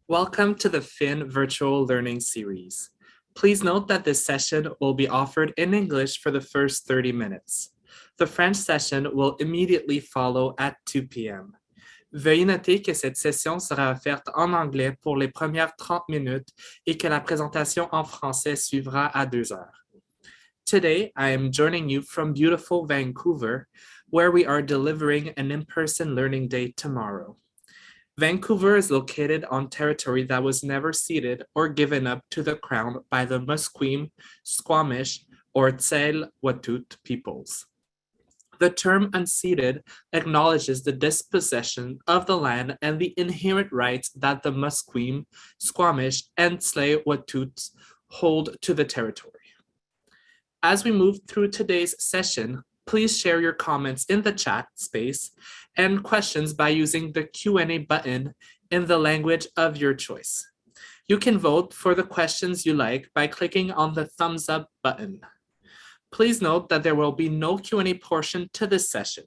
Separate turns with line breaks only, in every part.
Welcome to the Fin Virtual Learning Series. Please note that this session will be offered in English for the first 30 minutes. The French session will immediately follow at 2 p.m. Veuillez noter que cette session sera offerte en anglais pour les premières 30 minutes et que la présentation en français suivra à 2 heures. Today, I am joining you from beautiful Vancouver, where we are delivering an in-person learning day tomorrow. Vancouver is located on territory that was never ceded or given up to the crown by the Musqueam, Squamish, or Tsleil-Waututh peoples. The term unceded acknowledges the dispossession of the land and the inherent rights that the Musqueam, Squamish, and Tsleil-Waututh hold to the territory. As we move through today's session, please share your comments in the chat space and questions by using the Q&A button in the language of your choice. You can vote for the questions you like by clicking on the thumbs up button. Please note that there will be no Q&A portion to this session.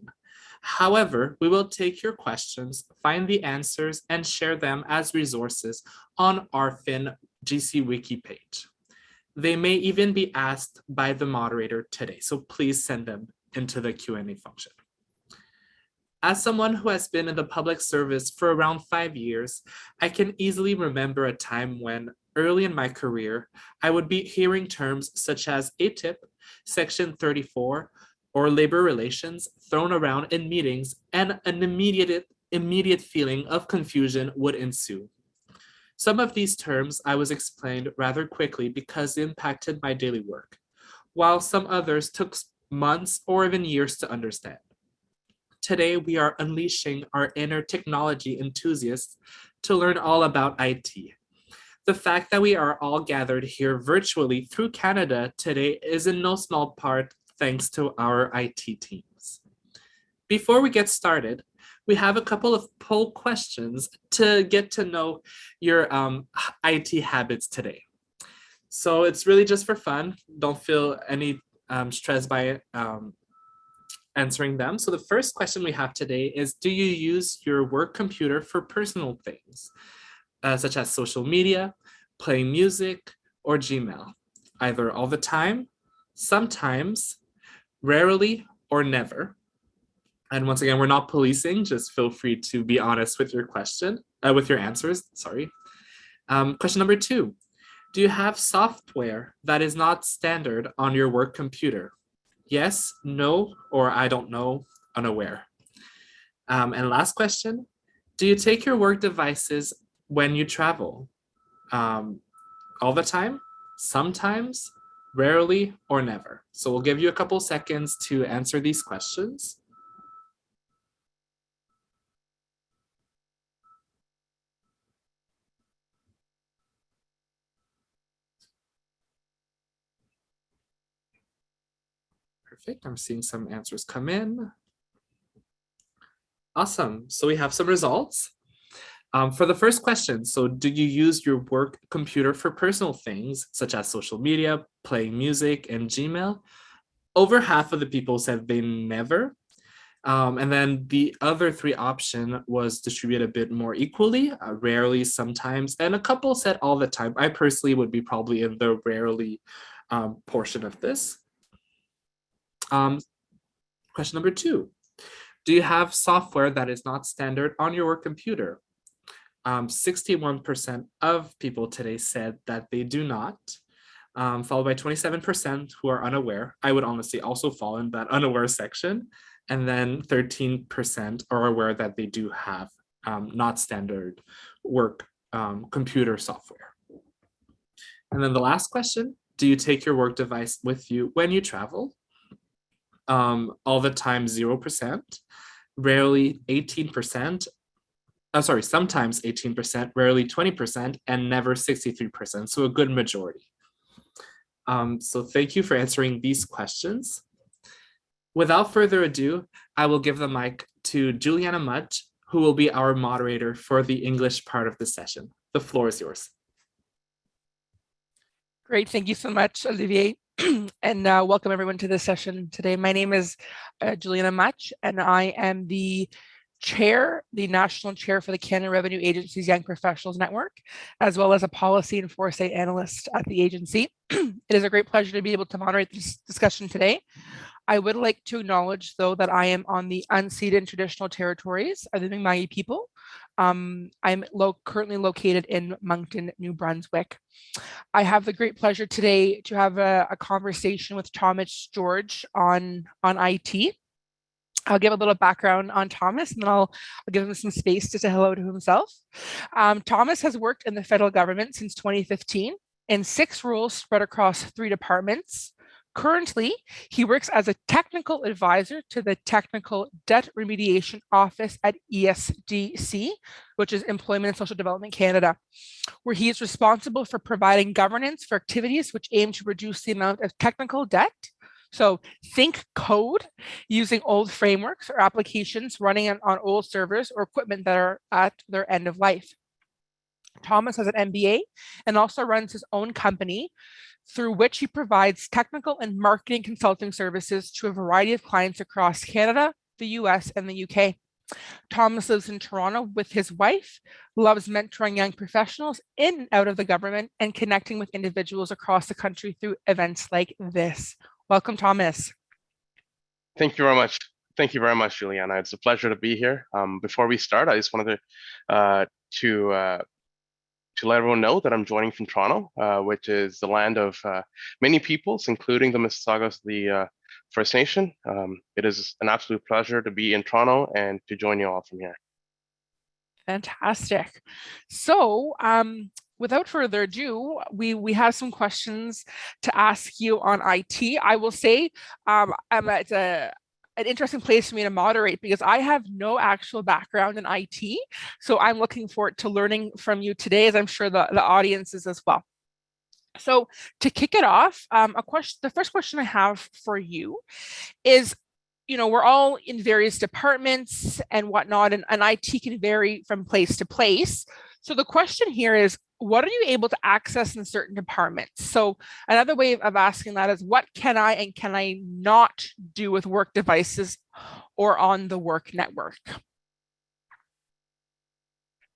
However, we will take your questions, find the answers, and share them as resources on our Fin GC Wiki page. They may even be asked by the moderator today, so please send them into the Q&A function. As someone who has been in the public service for around 5 years, I can easily remember a time when, early in my career, I would be hearing terms such as ATIP, Section 34, or labor relations thrown around in meetings, and an immediate feeling of confusion would ensue. Some of these terms I was explained rather quickly because they impacted my daily work, while some others took months or even years to understand. Today, we are unleashing our inner technology enthusiasts to learn all about IT. The fact that we are all gathered here virtually through Canada today is in no small part thanks to our IT teams. Before we get started, we have a couple of poll questions to get to know your IT habits today. So it's really just for fun. Don't feel any stress by answering them. So the first question we have today is, do you use your work computer for personal things, such as social media, playing music, or Gmail? Either all the time, sometimes, rarely, or never. And once again, we're not policing, just feel free to be honest with your question, with your answers, sorry. Question number 2, do you have software that is not standard on your work computer? Yes, no, or I don't know, unaware. And last question, do you take your work devices when you travel? All the time, sometimes, rarely, or never? So we'll give you a couple seconds to answer these questions. Perfect, I'm seeing some answers come in. Awesome, so we have some results. For the first question, so do you use your work computer for personal things, such as social media, playing music, and Gmail? Over half of the people said they never. And then the other 3 option was distributed a bit more equally, rarely, sometimes, and a couple said all the time. I personally would be probably in the rarely portion of this. Question number 2, do you have software that is not standard on your work computer? 61% of people today said that they do not, followed by 27% who are unaware. I would honestly also fall in that unaware section. And then 13% are aware that they do have not standard work computer software. And then the last question, do you take your work device with you when you travel? All the time, 0%, rarely 18%, sometimes 18%, rarely 20%, and never 63%, so a good majority. So thank you for answering these questions. Without further ado, I will give the mic to Juliana Mudge, who will be our moderator for the English part of the session. The floor is yours.
Great, thank you so much, Olivier. And welcome everyone to this session today. My name is Juliana Mach, and I am the chair, the national chair for the Canada Revenue Agency's Young Professionals Network, as well as a policy and foresight analyst at the agency. It is a great pleasure to be able to moderate this discussion today. I would like to acknowledge, though, that I am on the unceded traditional territories of the Mi'kmaq people. I'm currently located in Moncton, New Brunswick. I have the great pleasure today to have a conversation with Thomas George on IT. I'll give a little background on Thomas, and then I'll give him some space to say hello to himself. Thomas has worked in the federal government since 2015 in 6 roles spread across 3 departments. Currently, he works as a technical advisor to the Technical Debt Remediation Office at ESDC, which is Employment and Social Development Canada, where he is responsible for providing governance for activities which aim to reduce the amount of technical debt. So think code using old frameworks or applications running on old servers or equipment that are at their end of life. Thomas has an MBA and also runs his own company through which he provides technical and marketing consulting services to a variety of clients across Canada, the US, and the UK. Thomas lives in Toronto with his wife, loves mentoring young professionals in and out of the government, and connecting with individuals across the country through events like this. Welcome, Thomas.
Thank you very much. Thank you very much, Juliana. It's a pleasure to be here. Before we start, I just wanted to let everyone know that I'm joining from Toronto, which is the land of many peoples, including the Mississaugas, the First Nation. It is an absolute pleasure to be in Toronto and to join you all from here.
Fantastic. So, without further ado, we have some questions to ask you on IT. I will say it's an interesting place for me to moderate because I have no actual background in IT. So I'm looking forward to learning from you today, as I'm sure the audience is as well. So to kick it off, the first question I have for you is, we're all in various departments and whatnot, and IT can vary from place to place. So the question here is, what are you able to access in certain departments? So another way of asking that is, what can I and can I not do with work devices or on the work network?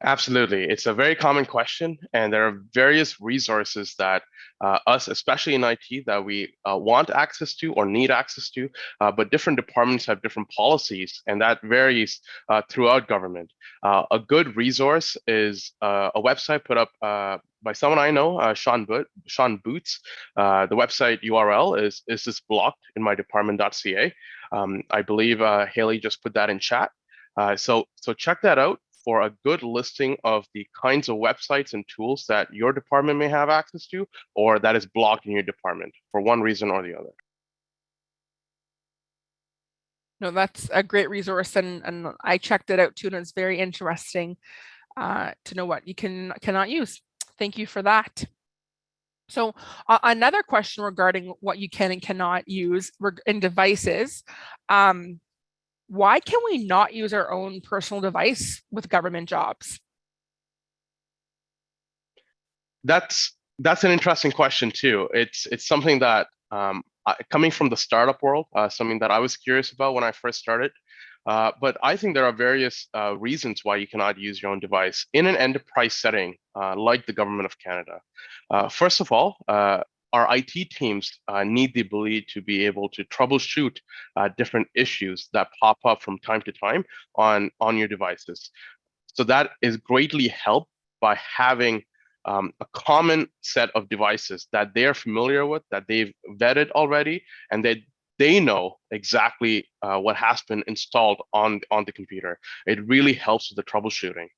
Absolutely. It's a very common question, and there are various resources that us, especially in IT, that we want access to or need access to, but different departments have different policies, and that varies throughout government. A good resource is a website put up by someone I know, Sean Boots. The website URL is just blocked in my department.ca. I believe Haley just put that in chat. So check that out for a good listing of the kinds of websites and tools that your department may have access to, or that is blocked in your department for one reason or the other.
No, that's a great resource, and I checked it out too, and it's very interesting to know what you cannot use. Thank you for that. So another question regarding what you can and cannot use in devices. Why can we not use our own personal device with government jobs?
That's an interesting question too. It's something that coming from the startup world, something that I was curious about when I first started. But I think there are various reasons why you cannot use your own device in an enterprise setting like the Government of Canada. First of all, our IT teams need the ability to be able to troubleshoot different issues that pop up from time to time on your devices. So that is greatly helped by having a common set of devices that they're familiar with, that they've vetted already, and that they know exactly what has been installed on the computer. It really helps with the troubleshooting.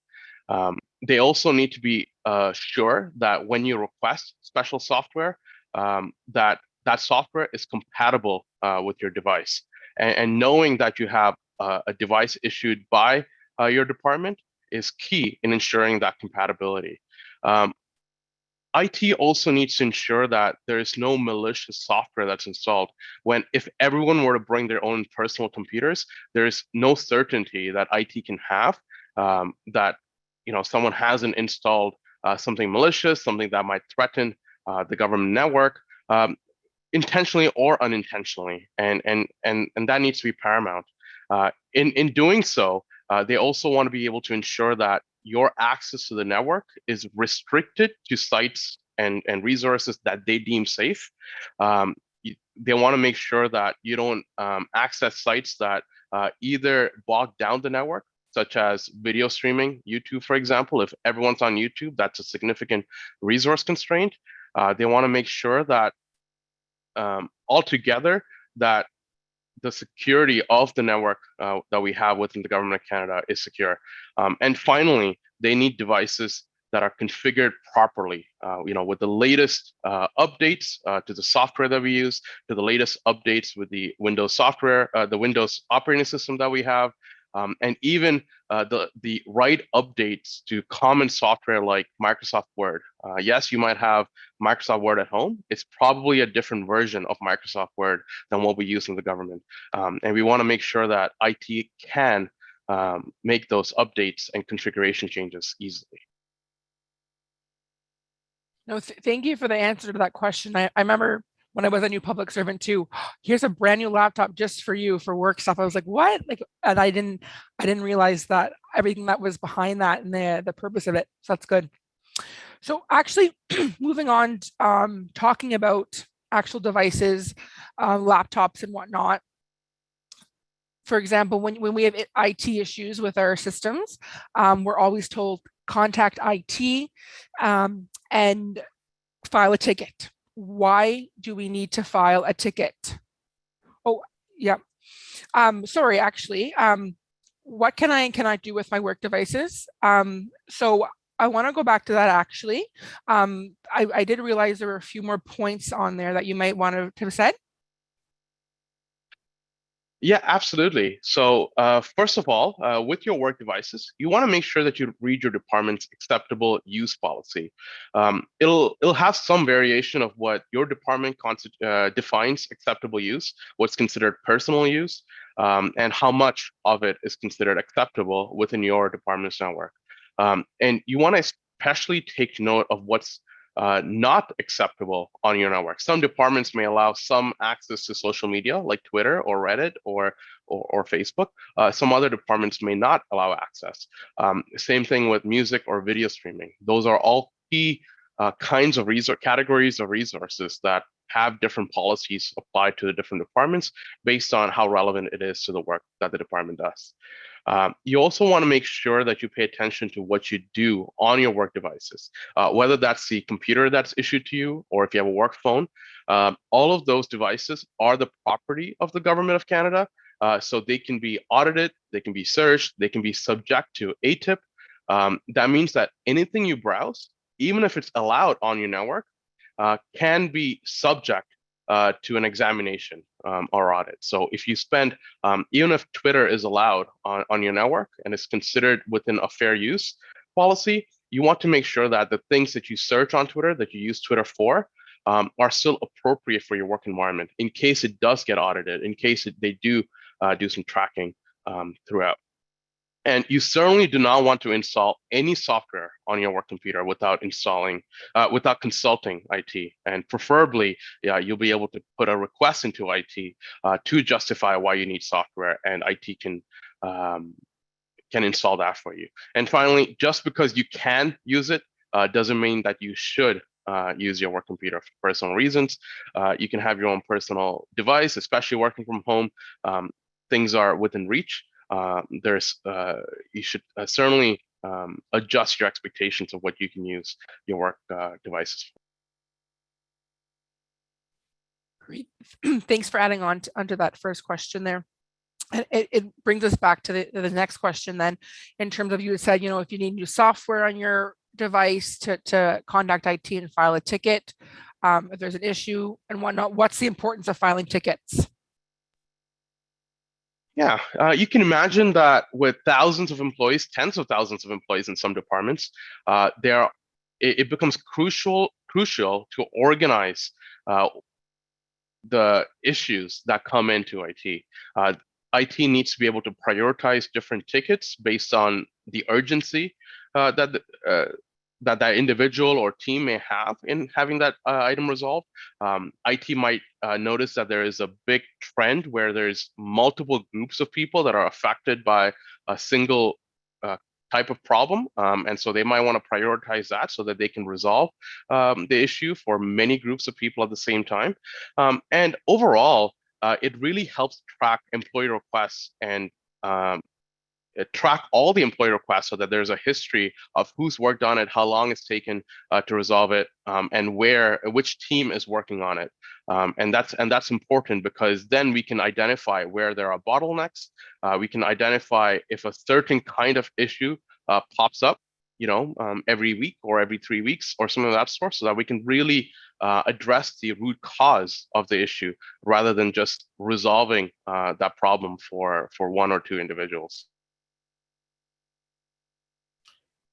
They also need to be sure that when you request special software, that software is compatible with your device. And knowing that you have a device issued by your department is key in ensuring that compatibility. IT also needs to ensure that there is no malicious software that's installed. If everyone were to bring their own personal computers, there is no certainty that IT can have that someone hasn't installed something malicious, something that might threaten the government network, intentionally or unintentionally, and that needs to be paramount. In doing so, They also want to be able to ensure that your access to the network is restricted to sites and resources that they deem safe. They want to make sure that you don't access sites that either bog down the network, such as video streaming, YouTube, for example. If everyone's on YouTube, that's a significant resource constraint. They want to make sure that altogether that the security of the network that we have within the government of Canada is secure. And finally, they need devices that are configured properly, with the latest updates to the software that we use, to the latest updates with the Windows software, the Windows operating system that we have, and even the right updates to common software like Microsoft Word. Yes, you might have Microsoft Word at home. It's probably a different version of Microsoft Word than what we use in the government. And we want to make sure that IT can make those updates and configuration changes easily.
No, thank you for the answer to that question. I remember when I was a new public servant too, here's a brand new laptop just for you for work stuff. I was like, what? Like, and I didn't realize that everything that was behind that and the purpose of it. So that's good. So actually moving on, talking about actual devices, laptops and whatnot. For example, when we have IT issues with our systems, we're always told contact IT and file a ticket. Why do we need to file a ticket? Oh, yeah. Sorry, actually, what can I do with my work devices? So I want to go back to that actually. I did realize there were a few more points on there that you might want to have said.
Yeah, absolutely. So first of all, with your work devices, you want to make sure that you read your department's acceptable use policy. It'll have some variation of what your department defines acceptable use, what's considered personal use, and how much of it is considered acceptable within your department's network. And you want to especially take note of what's not acceptable on your network. Some departments may allow some access to social media like Twitter or Reddit or Facebook. Some other departments may not allow access. Same thing with music or video streaming. Those are all key kinds of categories of resources that have different policies applied to the different departments based on how relevant it is to the work that the department does. You also want to make sure that you pay attention to what you do on your work devices, whether that's the computer that's issued to you or if you have a work phone. All of those devices are the property of the government of Canada, so they can be audited, they can be searched, they can be subject to ATIP. That means that anything you browse, even if it's allowed on your network, can be subject to an examination or audit. So if you spend, even if Twitter is allowed on your network and is considered within a fair use policy, you want to make sure that the things that you search on Twitter, that you use Twitter for, are still appropriate for your work environment in case it does get audited, in case they do some tracking throughout. And you certainly do not want to install any software on your work computer without consulting IT. And preferably, you'll be able to put a request into IT to justify why you need software, and IT can install that for you. And finally, just because you can use it doesn't mean that you should use your work computer for personal reasons. You can have your own personal device, especially working from home. Things are within reach. You should certainly adjust your expectations of what you can use your work devices for.
Great. Thanks for adding on onto that first question there. And it brings us back to the next question then, in terms of, you said, if you need new software on your device to contact IT and file a ticket, if there's an issue and whatnot, what's the importance of filing tickets?
Yeah, you can imagine that with thousands of employees, tens of thousands of employees in some departments, it becomes crucial to organize the issues that come into IT. IT needs to be able to prioritize different tickets based on the urgency that that individual or team may have in having that item resolved. IT might notice that there is a big trend where there's multiple groups of people that are affected by a single type of problem. And so they might want to prioritize that so that they can resolve the issue for many groups of people at the same time. And overall, it really helps track employee requests and track all the employee requests so that there's a history of who's worked on it, how long it's taken to resolve it, and which team is working on it. And that's important because then we can identify where there are bottlenecks. We can identify if a certain kind of issue pops up, every week or every 3 weeks or something of that sort, so that we can really address the root cause of the issue rather than just resolving that problem for one or two individuals.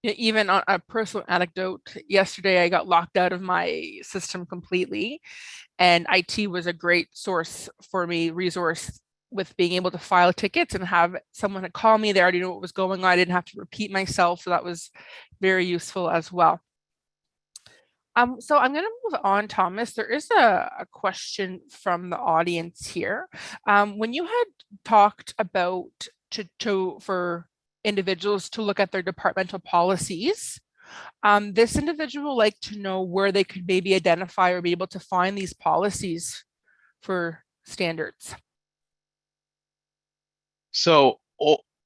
Even on a personal anecdote, yesterday I got locked out of my system completely, and IT was a great resource with being able to file tickets and have someone call me. They already knew what was going on. I didn't have to repeat myself, so that was very useful as well. So I'm going to move on, Thomas. There is a question from the audience here. When you had talked about for individuals to look at their departmental policies, this individual would like to know where they could maybe identify or be able to find these policies for standards.
So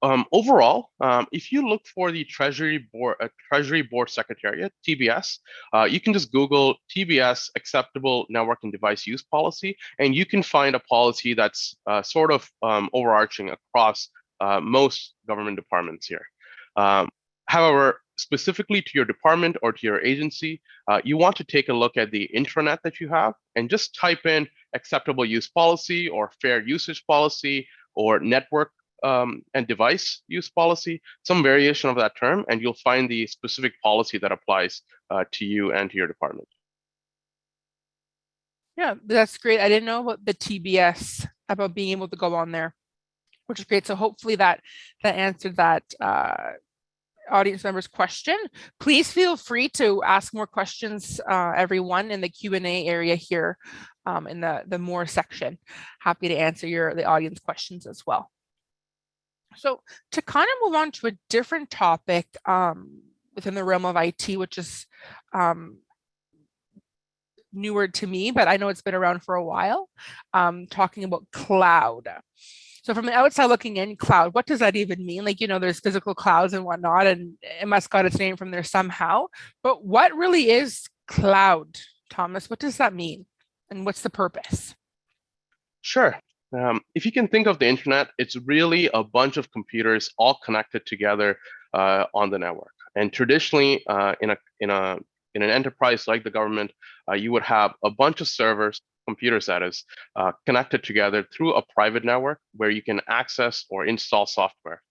overall, if you look for the Treasury Board Secretariat, TBS, you can just Google TBS Acceptable Network and Device Use Policy, and you can find a policy that's sort of overarching across most government departments here. However, specifically to your department or to your agency, you want to take a look at the intranet that you have and just type in acceptable use policy or fair usage policy or network and device use policy, some variation of that term, and you'll find the specific policy that applies to you and to your department.
Yeah, that's great. I didn't know about the TBS, about being able to go on there, which is great. So hopefully that answered that audience member's question. Please feel free to ask more questions, everyone, in the Q&A area here in the more section. Happy to answer the audience questions as well. So to kind of move on to a different topic within the realm of IT, which is newer to me, but I know it's been around for a while, talking about cloud. So from the outside looking in, cloud, what does that even mean? Like, there's physical clouds and whatnot, and it must got its name from there somehow. But what really is cloud, Thomas? What does that mean? And what's the purpose?
Sure. If you can think of the internet, it's really a bunch of computers all connected together on the network. And traditionally, in an enterprise like the government, you would have a bunch of servers, computers that is, connected together through a private network where you can access or install software.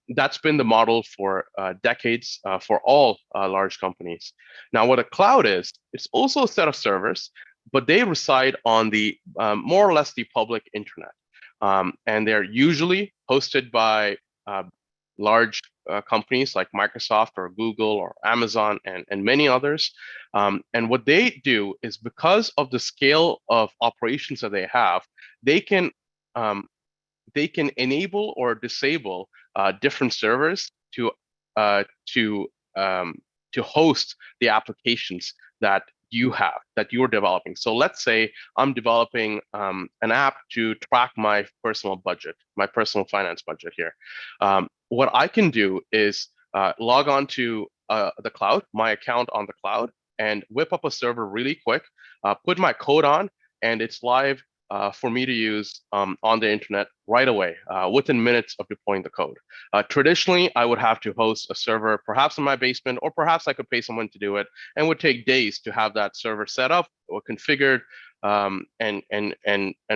That's been the model for decades for all large companies. Now, what a cloud is, it's also a set of servers, but they reside on the more or less the public internet. And they're usually hosted by large companies like Microsoft or Google or Amazon and many others. And what they do is, because of the scale of operations that they have, they can enable or disable different servers to host the applications that you're developing. So let's say I'm developing an app to track my personal budget, my personal finance budget here. What I can do is log on to the cloud, my account on the cloud, and whip up a server really quick, put my code on, and it's live for me to use on the internet right away, within minutes of deploying the code. Traditionally, I would have to host a server perhaps in my basement, or perhaps I could pay someone to do it, and would take days to have that server set up or configured, and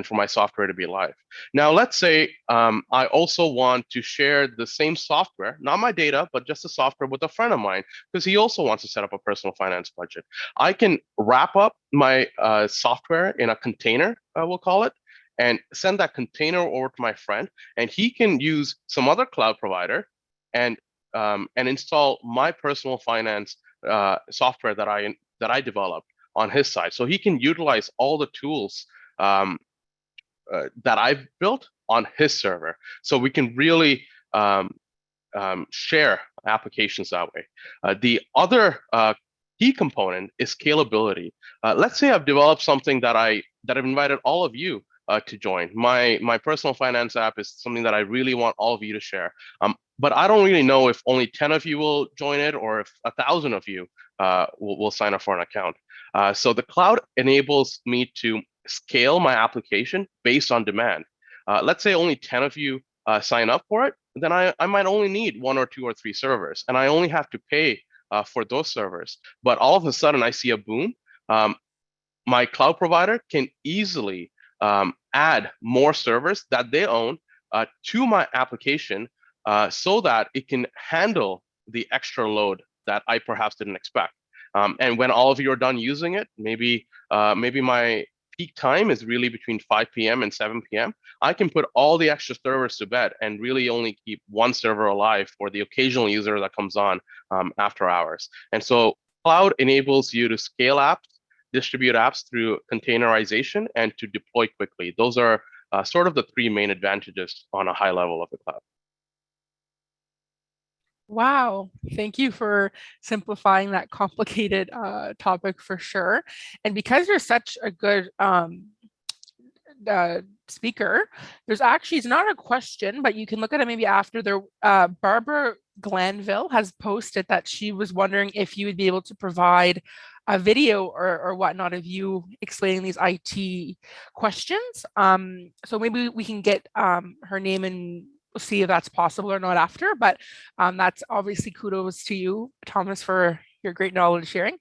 for my software to be live. Now, let's say I also want to share the same software, not my data, but just the software, with a friend of mine, because he also wants to set up a personal finance budget. I can wrap up my software in a container, we'll call it, and send that container over to my friend, and he can use some other cloud provider and install my personal finance software that I developed on his side, so he can utilize all the tools that I've built on his server. So we can really share applications that way. The other key component is scalability. Let's say I've developed something that I've invited all of you to join. My personal finance app is something that I really want all of you to share. But I don't really know if only 10 of you will join it or if 1,000 of you will sign up for an account. So the cloud enables me to scale my application based on demand. Let's say only 10 of you sign up for it, then I might only need 1 or 2 or 3 servers, and I only have to pay for those servers. But all of a sudden, I see a boom. My cloud provider can easily add more servers that they own to my application so that it can handle the extra load that I perhaps didn't expect. And when all of you are done using it, maybe my peak time is really between 5 p.m. and 7 p.m. I can put all the extra servers to bed and really only keep one server alive for the occasional user that comes on after hours. And so cloud enables you to scale apps, distribute apps through containerization, and to deploy quickly. Those are sort of the 3 main advantages on a high level of the cloud.
Wow, thank you for simplifying that complicated topic for sure. And because you're such a good speaker, there's actually, it's not a question, but you can look at it maybe after. There, Barbara Glanville has posted that she was wondering if you would be able to provide a video or whatnot of you explaining these IT questions. So maybe we can get her name and see if that's possible or not after, but that's obviously kudos to you, Thomas, for your great knowledge sharing.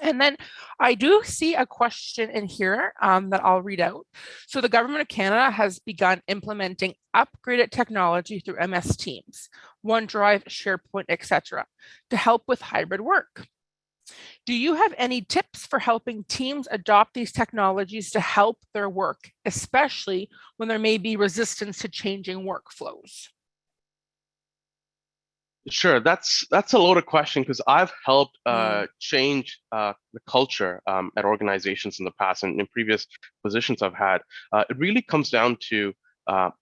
And then I do see a question in here that I'll read out. So the Government of Canada has begun implementing upgraded technology through MS Teams, OneDrive, SharePoint, etc., to help with hybrid work. Do you have any tips for helping teams adopt these technologies to help their work, especially when there may be resistance to changing workflows?
Sure, that's a loaded question because I've helped change the culture at organizations in the past and in previous positions I've had. It really comes down to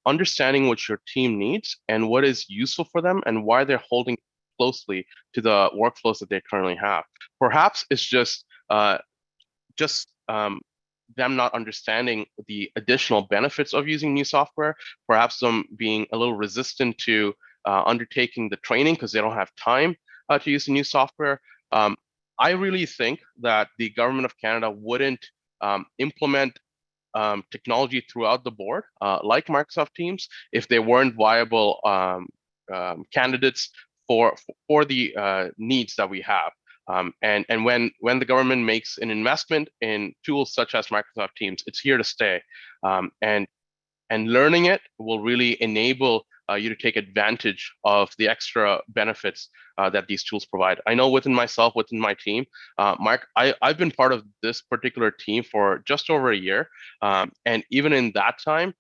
understanding what your team needs and what is useful for them and why they're holding closely to the workflows that they currently have. Perhaps it's just them not understanding the additional benefits of using new software, perhaps them being a little resistant to undertaking the training because they don't have time to use the new software. I really think that the Government of Canada wouldn't implement technology throughout the board, like Microsoft Teams, if they weren't viable candidates for the needs that we have. And when the government makes an investment in tools such as Microsoft Teams, it's here to stay. And learning it will really enable you to take advantage of the extra benefits that these tools provide. I know within my team, Mark, I've been part of this particular team for just over a year. And even in that time,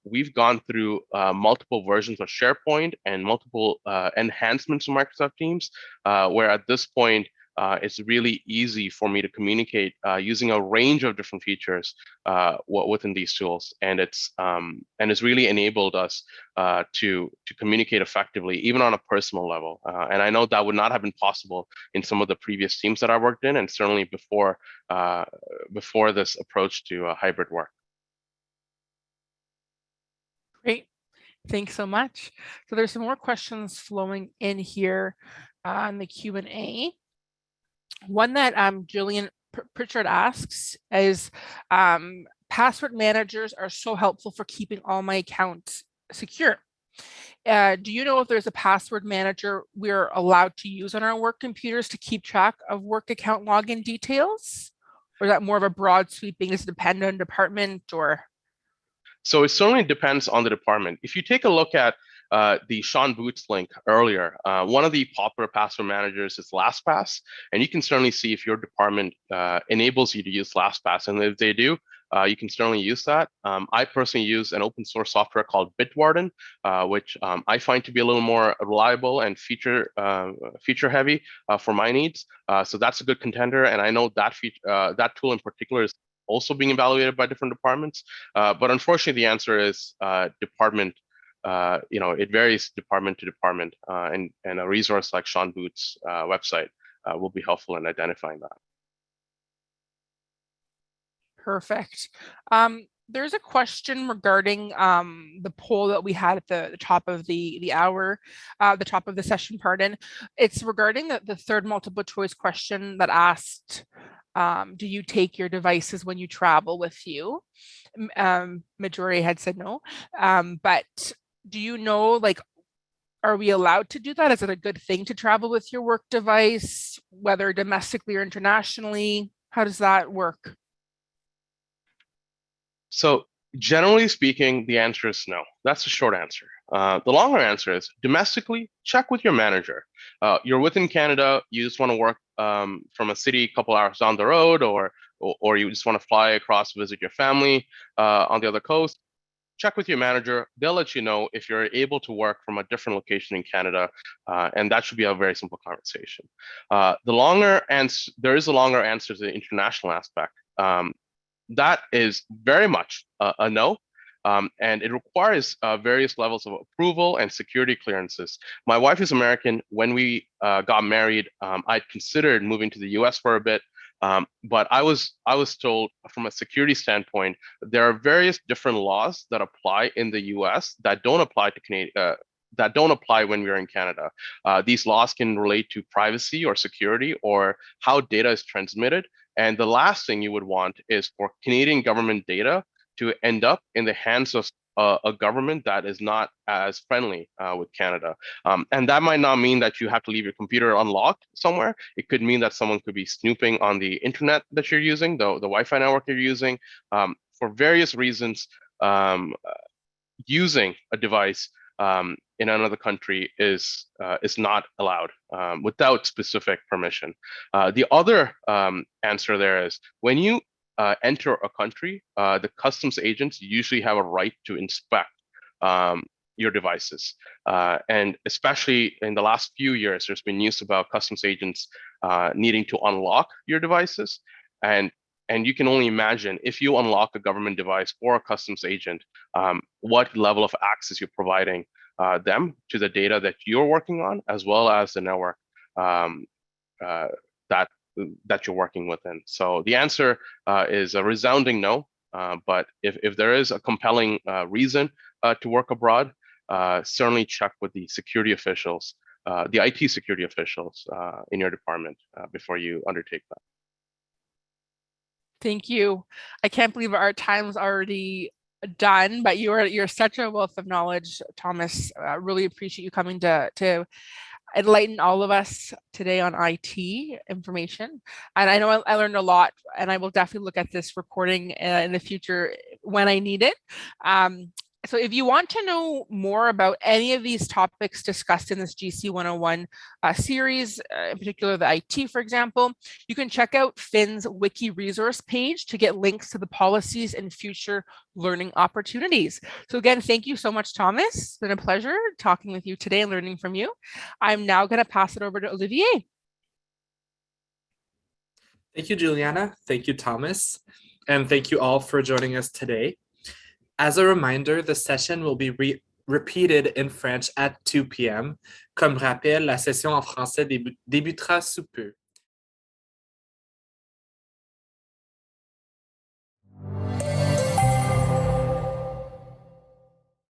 we've gone through multiple versions of SharePoint and multiple enhancements to Microsoft Teams, where at this point, it's really easy for me to communicate using a range of different features within these tools, and it's really enabled us to communicate effectively, even on a personal level. And I know that would not have been possible in some of the previous teams that I worked in, and certainly before this approach to hybrid work.
Great, thanks so much. So there's some more questions flowing in here on the Q&A. One that Julian Pritchard asks is, password managers are so helpful for keeping all my accounts secure. Do you know if there's a password manager we're allowed to use on our work computers to keep track of work account login details? Or is that more of a broad sweeping, does it depend on department or?
So it certainly depends on the department. If you take a look at the Sean Boots link earlier, one of the popular password managers is LastPass, and you can certainly see if your department enables you to use LastPass, and if they do, you can certainly use that. I personally use an open source software called Bitwarden, which I find to be a little more reliable and feature heavy for my needs. So that's a good contender, and I know that that tool in particular is also being evaluated by different departments. But unfortunately, the answer is department. It varies department to department, and a resource like Sean Booth's website will be helpful in identifying that.
Perfect. There's a question regarding the poll that we had at the top of the hour, the top of the session, pardon. It's regarding the third multiple choice question that asked, do you take your devices when you travel with you? Majority had said no, but do you know, like, are we allowed to do that? Is it a good thing to travel with your work device, whether domestically or internationally? How does that work?
So generally speaking, the answer is no. That's the short answer. The longer answer is domestically, check with your manager. You're within Canada, you just want to work from a city a couple hours down the road, or you just want to fly across to visit your family on the other coast. Check with your manager. They'll let you know if you're able to work from a different location in Canada, and that should be a very simple conversation. There is a longer answer to the international aspect. That is very much a no, and it requires various levels of approval and security clearances. My wife is American. When we got married, I'd considered moving to the US for a bit, but I was told from a security standpoint, there are various different laws that apply in the US that don't apply to Canada. That don't apply when we're in Canada. These laws can relate to privacy or security or how data is transmitted. And the last thing you would want is for Canadian government data to end up in the hands of a government that is not as friendly with Canada. And that might not mean that you have to leave your computer unlocked somewhere. It could mean that someone could be snooping on the internet that you're using, the Wi-Fi network you're using. For various reasons, using a device in another country is not allowed without specific permission. The other answer there is when you enter a country, the customs agents usually have a right to inspect your devices. And especially in the last few years, there's been news about customs agents needing to unlock your devices. And you can only imagine if you unlock a government device or a customs agent, what level of access you're providing them to the data that you're working on, as well as the network that you're working within. So the answer is a resounding no. But if there is a compelling reason to work abroad, certainly check with the security officials, the IT security officials in your department before you undertake that.
Thank you. I can't believe our time's already done, but you're such a wealth of knowledge, Thomas. I really appreciate you coming to enlighten all of us today on IT information. And I know I learned a lot, and I will definitely look at this recording in the future when I need it. So if you want to know more about any of these topics discussed in this GC101 series, in particular the IT, for example, you can check out Finn's wiki resource page to get links to the policies and future learning opportunities. So again, thank you so much, Thomas. It's been a pleasure talking with you today and learning from you. I'm now going to pass it over to Olivier.
Thank you, Juliana. Thank you, Thomas. And thank you all for joining us today. As a reminder, the session will be repeated in French at 2 p.m. Comme rappel, la session en français débutera sous peu.